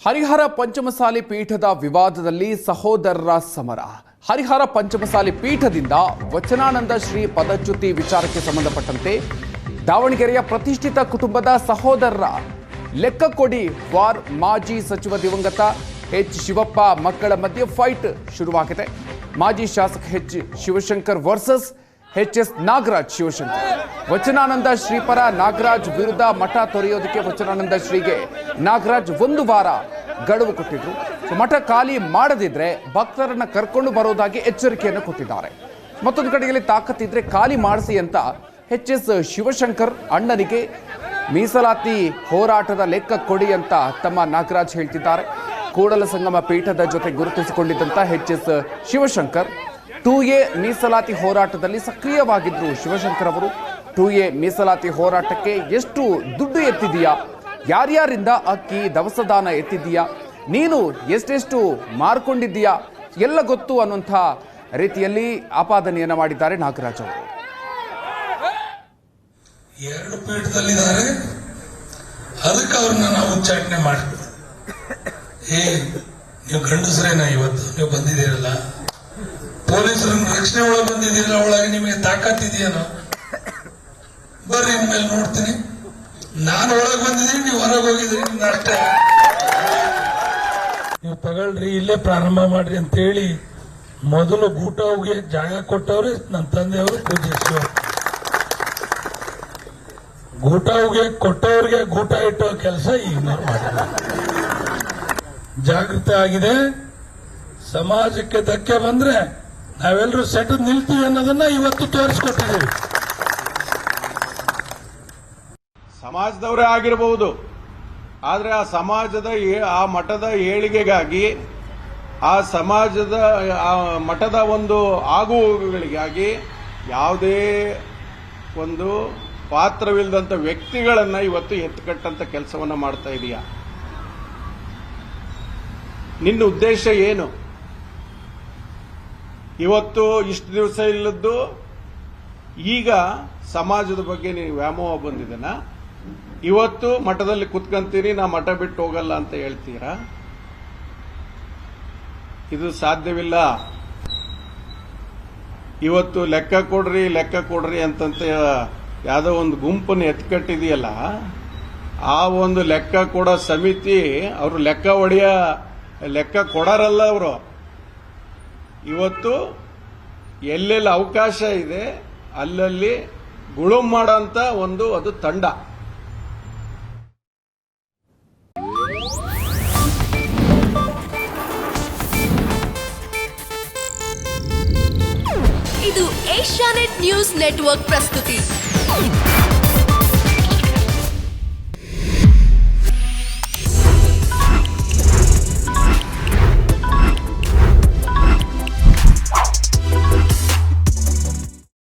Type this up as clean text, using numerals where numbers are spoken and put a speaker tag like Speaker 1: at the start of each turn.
Speaker 1: ಹರಿಹರ ಪಂಚಮಸಾಲಿ ಪೀಠದ ವಿವಾದದಲ್ಲಿ ಸಹೋದರರ ಸಮರ. ಹರಿಹರ ಪಂಚಮಸಾಲಿ ಪೀಠದಿಂದ ವಚನಾನಂದ ಶ್ರೀ ಪದಚ್ಯುತಿ ವಿಚಾರಕ್ಕೆ ಸಂಬಂಧಪಟ್ಟಂತೆ ದಾವಣಗೆರೆಯ ಪ್ರತಿಷ್ಠಿತ ಕುಟುಂಬದ ಸಹೋದರರ ಲೆಕ್ಕ ಕೊಡಿ ವಾರ್ ಮಾಜಿ ಸಚಿವ ದಿವಂಗತ ಎಚ್ ಶಿವಪ್ಪ ಮಕ್ಕಳ ಮಧ್ಯೆ ಫೈಟ್ ಶುರುವಾಗಿದೆ. ಮಾಜಿ ಶಾಸಕ ಎಚ್ ಶಿವಶಂಕರ್ ವರ್ಸಸ್ ಎಚ್.ಎಸ್. ನಾಗರಾಜ್ ಶಿವಶಂಕರ್. ವಚನಾನಂದ ಶ್ರೀಪರ ನಾಗರಾಜ್ ವಿರುದ್ಧ ಮಠ ತೊರೆಯೋದಕ್ಕೆ ವಚನಾನಂದ ಶ್ರೀಗೆ ನಾಗರಾಜ್ ಒಂದು ವಾರ ಗಡುವು ಕೊಟ್ಟಿದ್ರು. ಮಠ ಖಾಲಿ ಮಾಡದಿದ್ರೆ ಭಕ್ತರನ್ನ ಕರ್ಕೊಂಡು ಬರೋದಾಗಿ ಎಚ್ಚರಿಕೆಯನ್ನು ಕೊಟ್ಟಿದ್ದಾರೆ. ಮತ್ತೊಂದು ಕಡೆಯಲ್ಲಿ ತಾಕತ್ತಿದ್ರೆ ಖಾಲಿ ಮಾಡಿಸಿ ಅಂತ ಎಚ್.ಎಸ್. ಶಿವಶಂಕರ್ ಅಣ್ಣನಿಗೆ ಮೀಸಲಾತಿ ಹೋರಾಟದ ಲೆಕ್ಕ ಕೊಡಿ ಅಂತ ತಮ್ಮ ನಾಗರಾಜ್ ಹೇಳ್ತಿದ್ದಾರೆ. ಕೂಡಲ ಸಂಗಮ ಪೀಠದ ಜೊತೆ ಗುರುತಿಸಿಕೊಂಡಿದ್ದಂಥ ಎಚ್.ಎಸ್. ಶಿವಶಂಕರ್ 2A ಮೀಸಲಾತಿ ಹೋರಾಟದಲ್ಲಿ ಸಕ್ರಿಯವಾಗಿದ್ರು. ಶಿವಶಂಕರ್ ಅವರು 2A ಮೀಸಲಾತಿ ಹೋರಾಟಕ್ಕೆ ಎಷ್ಟು ದುಡ್ಡು ಎತ್ತಿದೀಯಾ, ಯಾರ್ಯಾರಿಂದ ಅಕ್ಕಿ ದವಸದಾನ ಎತ್ತಿದೀಯಾ, ನೀನು ಎಷ್ಟೆಷ್ಟು ಮಾರ್ಕೊಂಡಿದ್ದೀಯಾ ಎಲ್ಲ ಗೊತ್ತು ಅನ್ನುವಂಥ ರೀತಿಯಲ್ಲಿ ಆಪಾದನೆಯನ್ನು ಮಾಡಿದ್ದಾರೆ ನಾಗರಾಜ್ ಅವರು.
Speaker 2: ಎರಡು ಪೀಠದಲ್ಲಿದ್ದಾರೆ, ಅದಕ್ಕೆ ಅವ್ರನ್ನ ನಾವು ಉಚ್ಚಾಟನೆ ಮಾಡ್ತೀವಿ. ನೀವು ಗಂಡಸರೇನ ಇವತ್ತು ನೀವು ಬಂದಿದ್ದೀರಲ್ಲ, ಪೊಲೀಸರನ್ನ ರಕ್ಷಣೆ ಒಳಗೆ ಬಂದಿದ್ದೀರಲ್ಲ, ಒಳಗೆ ನಿಮಗೆ ತಾಕತ್ತಿದೆಯೇನೋ ಬರ್ರಿ ಇನ್ಮೇಲೆ ನೋಡ್ತೀನಿ. ನಾನು ಒಳಗೆ ಬಂದಿದ್ದೀನಿ, ನೀವು ಹೊರಗೆ ಹೋಗಿದ್ರಿ, ನಿಮ್ದು ಅಷ್ಟೇ. ನೀವು ತಗೊಳ್ರಿ, ಇಲ್ಲೇ ಪ್ರಾರಂಭ ಮಾಡ್ರಿ ಅಂತೇಳಿ ಮೊದಲು ಗೂಟವ್ಗೆ ಜಾಗ ಕೊಟ್ಟವ್ರೆ ನನ್ನ ತಂದೆಯವರು ಪೂಜ್ಯ ಶಿವ. ಗೂಟವ್ಗೆ ಕೊಟ್ಟವ್ರಿಗೆ ಗೂಟ ಇಟ್ಟೋ ಕೆಲಸ ಈಗ ನಾವು ಮಾಡಿಲ್ಲ. ಜಾಗೃತಿ ಆಗಿದೆ. ಸಮಾಜಕ್ಕೆ ಧಕ್ಕೆ ಬಂದ್ರೆ ನಾವೆಲ್ಲರೂ ಸೆಟ್ ನಿಲ್ತೀವಿ ಅನ್ನೋದನ್ನ ಇವತ್ತು ತೋರಿಸ್ಕೊಟ್ಟಿದ್ದೀವಿ.
Speaker 3: ಸಮಾಜದವರೇ ಆಗಿರಬಹುದು, ಆದರೆ ಆ ಸಮಾಜದ ಆ ಮಠದ ಏಳಿಗೆಗಾಗಿ, ಆ ಸಮಾಜದ ಆ ಮಠದ ಒಂದು ಆಗುಹೋಗುಗಳಿಗಾಗಿ ಯಾವುದೇ ಒಂದು ಪಾತ್ರವಿಲ್ಲದಂಥ ವ್ಯಕ್ತಿಗಳನ್ನ ಇವತ್ತು ಎತ್ತುಕಟ್ಟಂತ ಕೆಲಸವನ್ನ ಮಾಡ್ತಾ ಇದೀಯಾ? ನಿನ್ನ ಉದ್ದೇಶ ಏನು? ಇವತ್ತು ಇಷ್ಟು ದಿವಸ ಇಲ್ಲದ್ದು ಈಗ ಸಮಾಜದ ಬಗ್ಗೆ ನೀವು ವ್ಯಾಮೋಹ ಬಂದಿದೆನ? ಇವತ್ತು ಮಠದಲ್ಲಿ ಕುತ್ಕೊಂತೀರಿ, ನಾ ಮಠ ಬಿಟ್ಟು ಹೋಗಲ್ಲ ಅಂತ ಹೇಳ್ತೀರಾ? ಇದು ಸಾಧ್ಯವಿಲ್ಲ. ಇವತ್ತು ಲೆಕ್ಕ ಕೊಡ್ರಿ ಅಂತಂತ ಯಾವುದೋ ಒಂದು ಗುಂಪನ್ನು ಎತ್ಕಟ್ಟಿದೆಯಲ್ಲ, ಆ ಒಂದು ಲೆಕ್ಕ ಕೊಡೋ ಸಮಿತಿ ಅವರು ಲೆಕ್ಕ ಕೊಡಾರಲ್ಲ. ಅವರು ಇವತ್ತು ಎಲ್ಲೆಲ್ಲಿ ಅವಕಾಶ ಇದೆ ಅಲ್ಲಲ್ಲಿ ಗುಳುಂ ಮಾಡೋಂಥ ಒಂದು ಅದು ತಂಡ.
Speaker 4: ಇದು ಏಷ್ಯಾನೆಟ್ ನ್ಯೂಸ್ ನೆಟ್ವರ್ಕ್ ಪ್ರಸ್ತುತಿ.